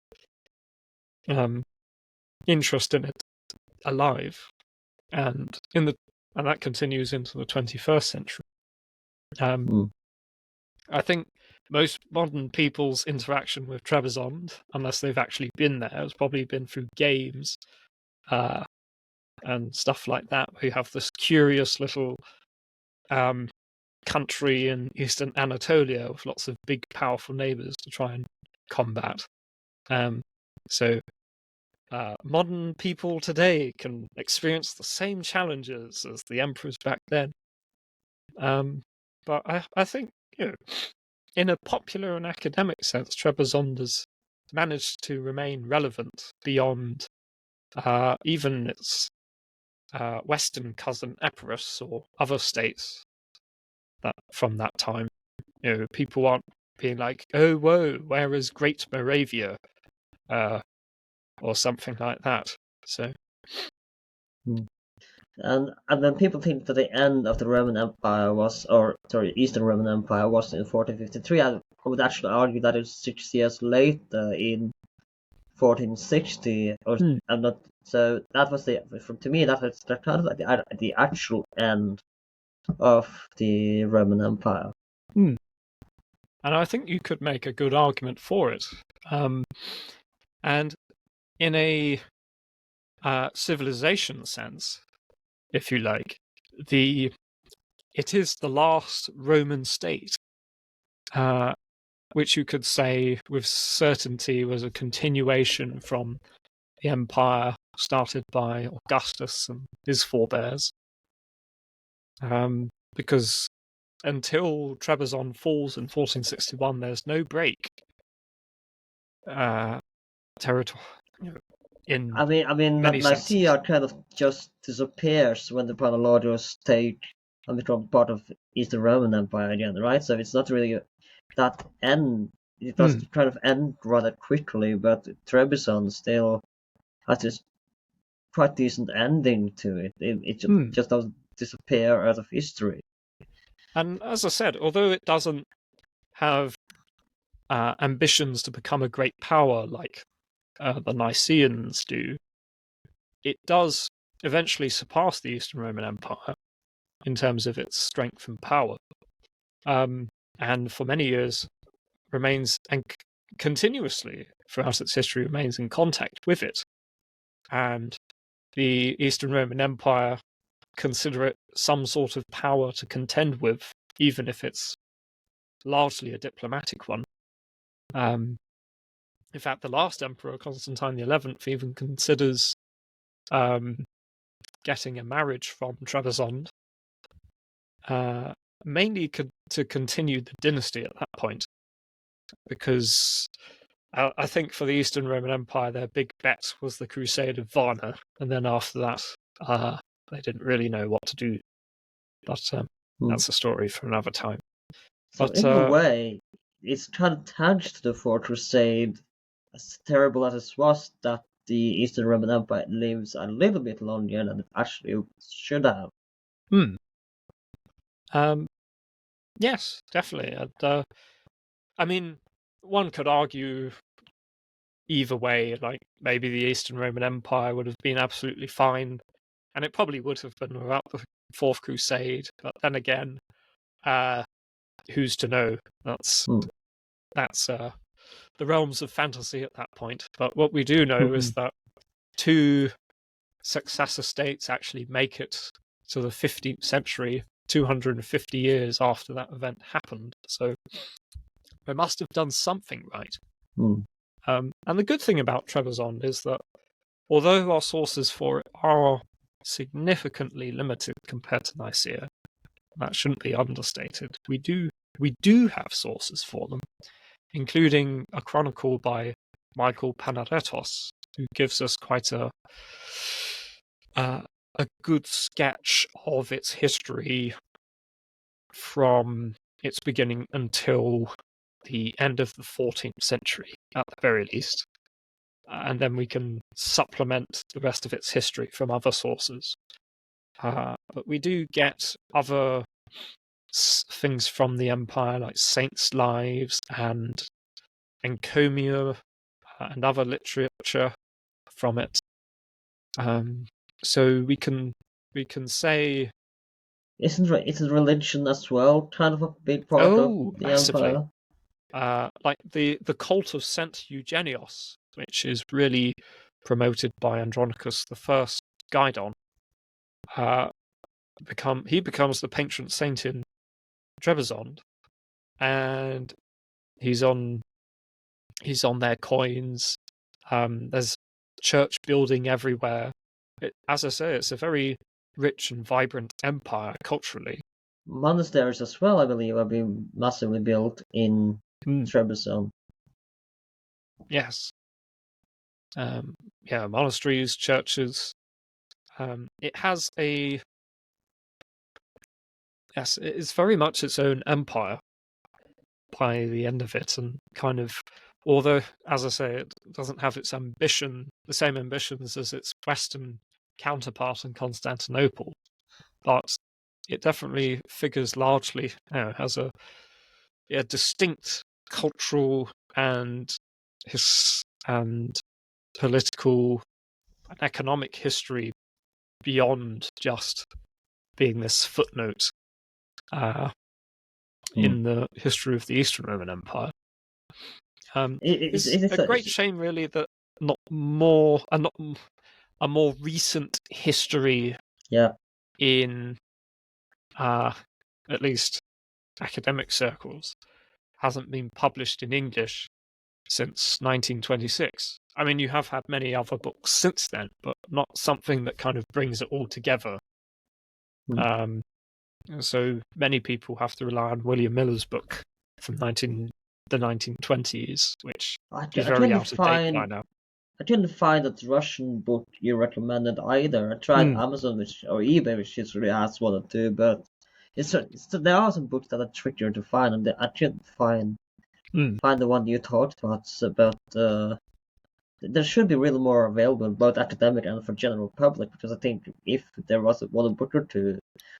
interest in it alive, and that continues into the 21st century. I think most modern people's interaction with Trebizond, unless they've actually been there, has probably been through games and stuff like that. We have this curious little country in eastern Anatolia with lots of big, powerful neighbors to try and combat. So modern people today can experience the same challenges as the emperors back then. But I think, in a popular and academic sense, Trebizond has managed to remain relevant beyond even its western cousin Epirus or other states from that time. People aren't being like, "Oh, whoa, where is Great Moravia?" Or something like that. So, and then people think that the end of the Roman Empire Eastern Roman Empire was in 1453. I would actually argue that it's 6 years later in 1460. I'm not. So that was to me that was kind of like the actual end of the Roman Empire. And I think you could make a good argument for it. And in a civilization sense, if you like, the it is the last Roman state, which you could say with certainty was a continuation from the empire started by Augustus and his forebears. Because until Trebizond falls in 1461, there's no break territory in many senses. Nicaea kind of just disappears when the Palaeologos take and become part of Eastern Roman Empire again, right? So it's not really that end. It does kind of end rather quickly, but Trebizond still has this quite decent ending to it. It just doesn't disappear out of history. And as I said, although it doesn't have ambitions to become a great power like the Nicaeans do, it does eventually surpass the Eastern Roman Empire in terms of its strength and power. And for many years remains, and continuously throughout its history, remains in contact with it. And the Eastern Roman Empire consider it some sort of power to contend with, even if it's largely a diplomatic one. In fact, the last emperor, Constantine XI, even considers getting a marriage from Trebizond, mainly to continue the dynasty at that point, because I think for the Eastern Roman Empire, their big bet was the Crusade of Varna, and then after that, they didn't really know what to do. But that's a story for another time. So but in a way, it's kind of thanks to the Fourth Crusade, as terrible as it was, that the Eastern Roman Empire lives a little bit longer than it actually should have. Yes, definitely. And I mean, one could argue either way, like maybe the Eastern Roman Empire would have been absolutely fine, and it probably would have been without the Fourth Crusade. But then again, who's to know? That's the realms of fantasy at that point. But what we do know is that two successor states actually make it to the 15th century, 250 years after that event happened. So they must have done something right. And the good thing about Trebizond is that although our sources for it are significantly limited compared to Nicaea, that shouldn't be understated. We do have sources for them, including a chronicle by Michael Panaretos, who gives us quite a good sketch of its history from its beginning until the end of the 14th century, at the very least. And then we can supplement the rest of its history from other sources. But we do get other things from the empire, like saints' lives and encomia and other literature from it. So we can say, isn't religion as well kind of a big part of the massively. empire? Like the cult of Saint Eugenios, which is really promoted by Andronicus I Guidon. He becomes the patron saint in Trebizond, and he's on their coins. There's church building everywhere. As I say, it's a very rich and vibrant empire culturally. Monasteries as well, I believe, have been massively built in Trebizond. Yes. Monasteries, churches. It has it is very much its own empire by the end of it, and kind of, although, as I say, it doesn't have the same ambitions as its Western counterpart in Constantinople, but it definitely figures largely as a distinct cultural and political and economic history beyond just being this footnote in the history of the Eastern Roman Empire. It's a great shame, really, that not a more recent history in at least academic circles, hasn't been published in English since 1926. I mean, you have had many other books since then, but not something that kind of brings it all together. Hmm. So many people have to rely on William Miller's book from the 1920s, which I, is I very couldn't out of date by find now. I couldn't find that Russian book you recommended either. I tried Mm, Amazon or eBay, which usually has one or two, but there are some books that are trickier to find, and I couldn't mm, find the one you talked about. But there should be really more available, both academic and for general public, because I think if there was one book or two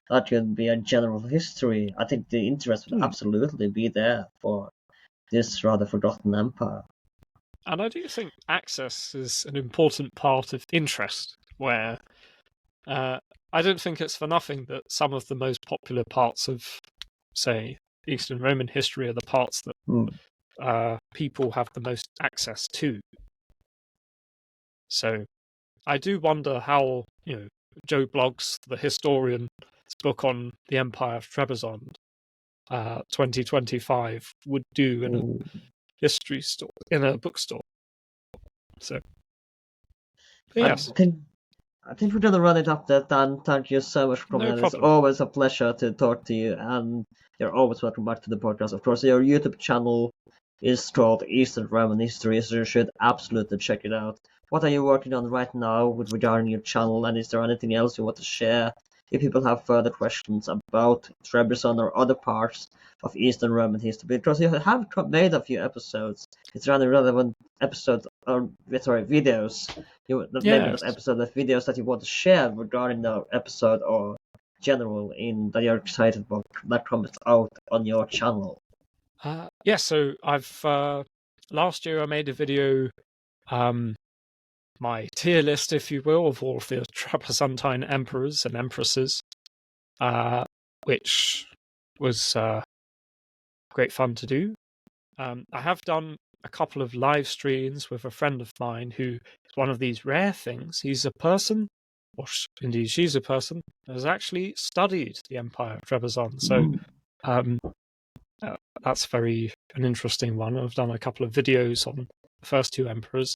that could be a general history, I think the interest would mm. absolutely be there for this rather forgotten empire. And I do think access is an important part of interest, where I don't think it's for nothing that some of the most popular parts of, say, Eastern Roman history are the parts Hmm. that people have the most access to. So I do wonder how, Joe Bloggs, the historian's book on the Empire of Trebizond, 2025, would do in a Hmm. history store, in a bookstore. So, but I yes, think I think we're gonna run it up there, Dan. Thank you so much for coming no on. It's problem. always a pleasure to talk to you, and you're always welcome back to the podcast. Of course, your YouTube channel is called Eastern Roman History, so you should absolutely check it out. What are you working on right now with regarding your channel, and is there anything else you want to share? If people have further questions about Trebizond or other parts of Eastern Roman history, because you have made a few episodes, it's rather relevant episodes or videos. Maybe not Yes. episode of videos that you want to share regarding the episode or general in that you're excited about that comes out on your channel. Yeah, so I've last year I made a video, my tier list, if you will, of all of the Trapezontine emperors and empresses, which was great fun to do. I have done a couple of live streams with a friend of mine who is one of these rare things. He's a person, or indeed she's a person, who has actually studied the Empire of Trebizond. So um, that's an interesting one. I've done a couple of videos on the first two emperors.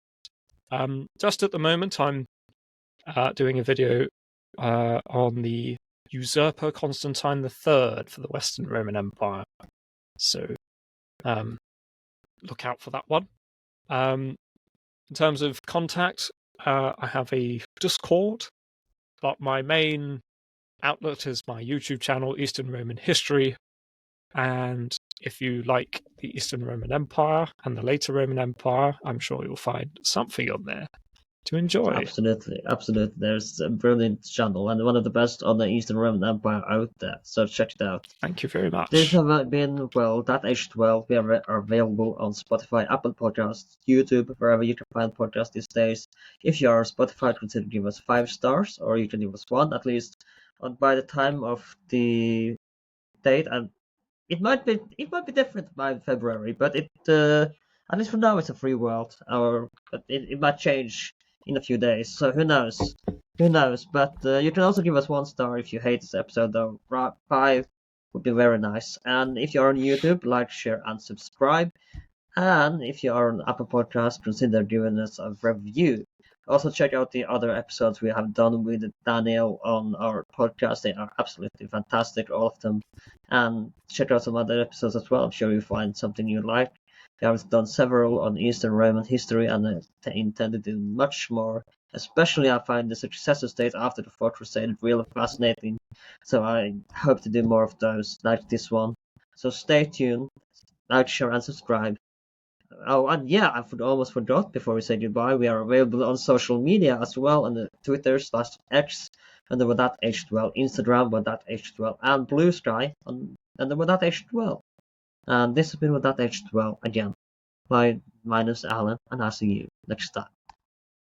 Just at the moment, I'm doing a video on the usurper Constantine III for the Western Roman Empire. So look out for that one. In terms of contact, I have a Discord, but my main outlet is my YouTube channel, Eastern Roman History. And if you like the Eastern Roman Empire and the later Roman Empire, I'm sure you'll find something on there to enjoy. Absolutely, absolutely. There's a brilliant channel and one of the best on the Eastern Roman Empire out there. So check it out. Thank you very This much. have been, well, That Age 12. We are available on Spotify, Apple Podcasts, YouTube, wherever you can find podcasts these days. If you are on Spotify, consider give us 5 stars, or you can give us one at least. And by the time of the date, and it might be different by February, but at least for now it's a free world. But it might change in a few days, so who knows? Who knows? But you can also give us 1 star if you hate this episode, though. 5 would be very nice. And if you are on YouTube, like, share, and subscribe. And if you are on Apple Podcasts, consider giving us a review. Also, check out the other episodes we have done with Daniel on our podcast. They are absolutely fantastic, all of them. And check out some other episodes as well. I'm sure you'll find something you like. We have done several on Eastern Roman history and intend to do much more. Especially, I find the successor state after the Fourth Crusade really fascinating. So I hope to do more of those, like this one. So stay tuned, like, share, and subscribe. Oh, and yeah, I almost forgot before we say goodbye. We are available on social media as well on the Twitter/X under H12, Instagram H12, and Blue Sky under H12. And this has been H12 again. My name is Alan, and I'll see you next time.